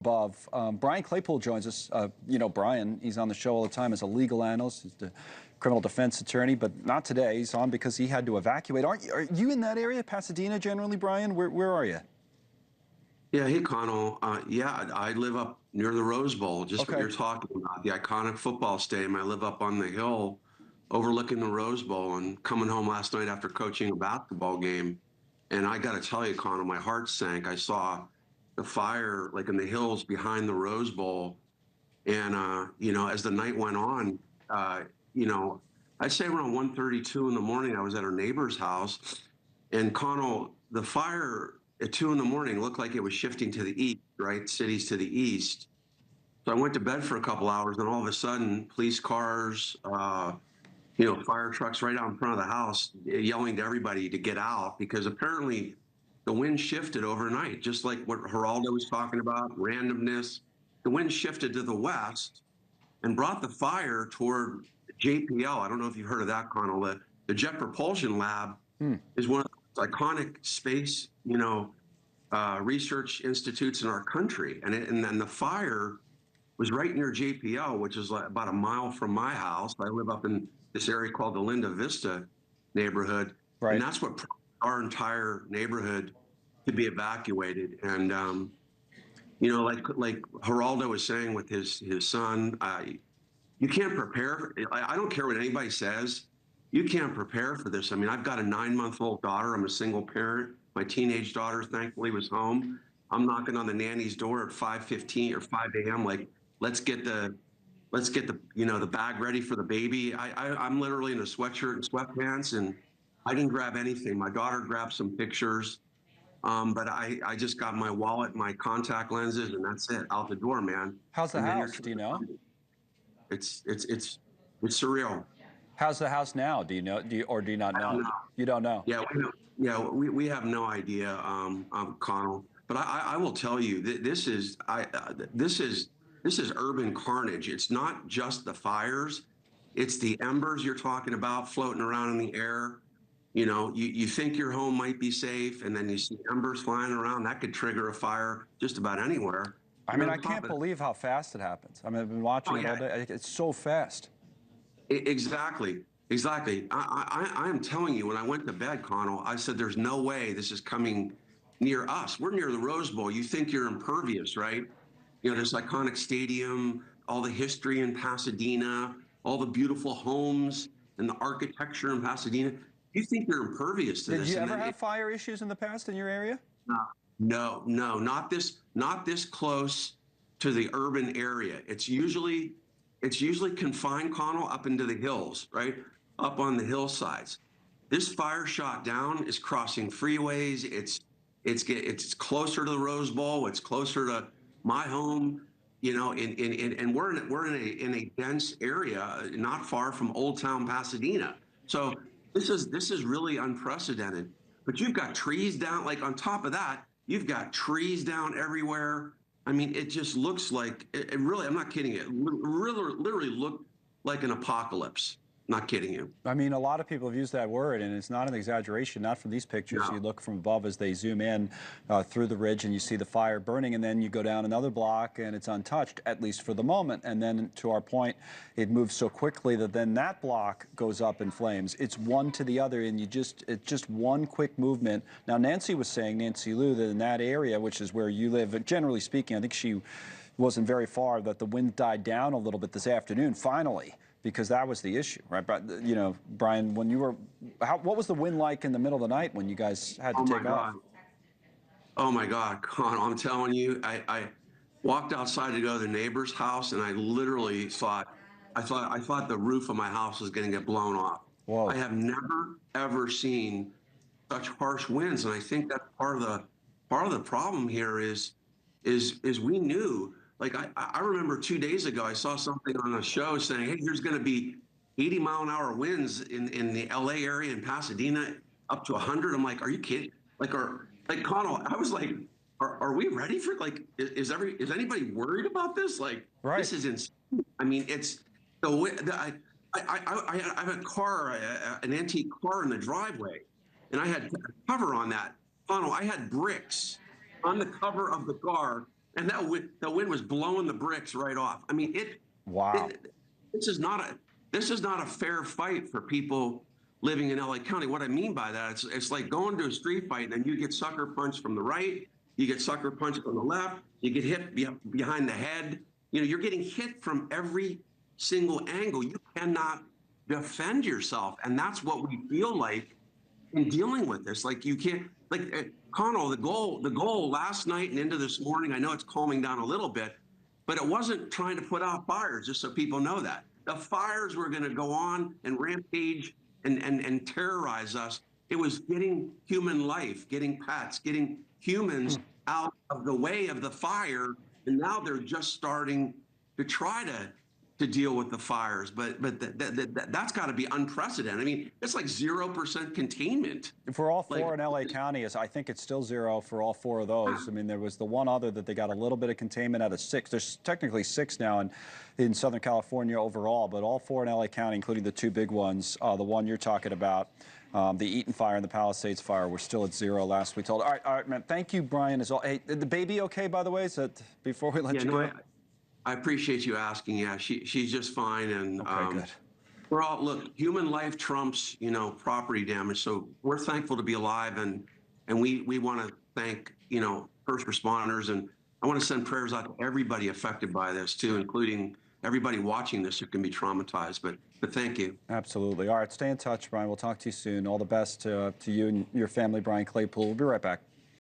Above. Brian Claypool joins us. Brian, he's on the show all the time as a legal analyst, he's the criminal defense attorney, but not today. He's on because he had to evacuate. Are you in that area, Pasadena, generally, Brian? Where are you? Yeah, hey, Connell. Yeah, I live up near the Rose Bowl, just what Okay. you're talking about, the iconic football stadium. I live up on the hill overlooking the Rose Bowl and coming home last night after coaching a basketball game. And I got to tell you, Connell, my heart sank. I saw the fire like in the hills behind the Rose Bowl. And, as the night went on, uh, you know, I'd say around 1:32 in the morning, I was at our neighbor's house. And Connell, the fire at 2 in the morning looked like it was shifting to the east, right? Cities to the east. So I went to bed for a couple hours, and all of a sudden, police cars, fire trucks right out in front of the house, yelling to everybody to get out because apparently the wind shifted overnight, just like what Geraldo was talking about, randomness. The wind shifted to the west and brought the fire toward JPL. I don't know if you've heard of that, Connell. The Jet Propulsion Lab is one of the iconic space, research institutes in our country. And then the fire was right near JPL, which is like about a mile from my house. I live up in this area called the Linda Vista neighborhood. Right. And that's what prompted our entire neighborhood to be evacuated. And, like Geraldo was saying with his son, you can't prepare. I don't care what anybody says. You can't prepare for this. I mean, I've got a 9-month-old daughter. I'm a single parent. My teenage daughter, thankfully, was home. I'm knocking on the nanny's door at 5:15 or 5 a.m. Like, let's get the the bag ready for the baby. I'm literally in a sweatshirt and sweatpants, and I didn't grab anything. My daughter grabbed some pictures, but I just got my wallet, my contact lenses, and that's it. Out the door, man. How's the And then house? Do you know? It's surreal. How's the house now? Do you know? Do you not I don't know? know. You don't know. We have no idea, Connell. But I will tell you that this is urban carnage. It's not just the fires; it's the embers you're talking about floating around in the air. You think your home might be safe, and then you see embers flying around. That could trigger a fire just about anywhere. I mean, I can't believe how fast it happens. I mean, I've been watching it all day. It's so fast. Exactly. Exactly. I am telling you, when I went to bed, Connell, I said, there's no way this is coming near us. We're near the Rose Bowl. You think you're impervious, right? This iconic stadium, all the history in Pasadena, all the beautiful homes and the architecture in Pasadena. You think you're impervious to this. Did you ever have fire issues in the past in your area? No, not this close to the urban area. It's usually confined, Connell, up into the hills, right? Up on the hillsides. This fire shot down is crossing freeways. It's closer to the Rose Bowl. It's closer to my home. And we're in a dense area, not far from Old Town Pasadena. So this is really unprecedented. But you've got trees down, like on top of that, you've got trees down everywhere. I mean, it just looks like it really, I'm not kidding you, it literally looked like an apocalypse. Not kidding you. I mean, a lot of people have used that word, and it's not an exaggeration, not from these pictures. No. You look from above as they zoom in through the ridge, and you see the fire burning, and then you go down another block, and it's untouched, at least for the moment. And then, to our point, it moves so quickly that then that block goes up in flames. It's one to the other, and it's just one quick movement. Now, Nancy was saying, Nancy Liu, that in that area, which is where you live, generally speaking, I think she wasn't very far, that the wind died down a little bit this afternoon, finally, because that was the issue, right? But, Brian, when you were, what was the wind like in the middle of the night when you guys had to take off? Oh my God, Con, I'm telling you, I walked outside to go to the neighbor's house, and I literally thought the roof of my house was going to get blown off. Whoa. I have never ever seen such harsh winds, and I think that part of the problem here is we knew. Like, I remember 2 days ago, I saw something on a show saying, hey, there's going to be 80-mile-an-hour winds in the LA area and Pasadena up to 100. I'm like, are you kidding? Like Connell, I was like, are we ready for, like, is anybody worried about this? Like, right. This is insane. I mean, it's the way that I have a car, an antique car in the driveway, and I had a cover on that. Connell, I had bricks on the cover of the car and the wind was blowing the bricks right off. I mean, Wow. it this is not a fair fight for people living in LA County. What I mean by that, it's like going to a street fight and you get sucker punched from the right, you get sucker punched from the left, you get hit behind the head. You know, you're getting hit from every single angle. You cannot defend yourself, and that's what we feel like in dealing with this. Like you can't, like Connell, the goal last night and into this morning. I know it's calming down a little bit, but it wasn't trying to put out fires. Just so people know that the fires were going to go on and rampage and terrorize us. It was getting human life, getting pets, getting humans out of the way of the fire, and now they're just starting to try to deal with the fires, but that's got to be unprecedented. I mean, it's like 0% containment. For all Like, four in LA County, I think it's still 0 for all four of those. I mean, there was the one other that they got a little bit of containment out of 6. There's technically 6 now in Southern California overall, but all four in LA County, including the 2 big ones, the one you're talking about, the Eaton fire and the Palisades fire, were still at 0 last we told. All right, man. Thank you, Brian. As well. Hey, the baby okay, by the way? Is that before we let yeah, you no, go? I appreciate you asking. Yeah, she's just fine, and Okay, good. we're all, look, human life trumps, property damage. So we're thankful to be alive, and we want to thank, first responders, and I want to send prayers out to everybody affected by this too, including everybody watching this who can be traumatized. But thank you. Absolutely. All right, stay in touch, Brian. We'll talk to you soon. All the best to you and your family, Brian Claypool. We'll be right back.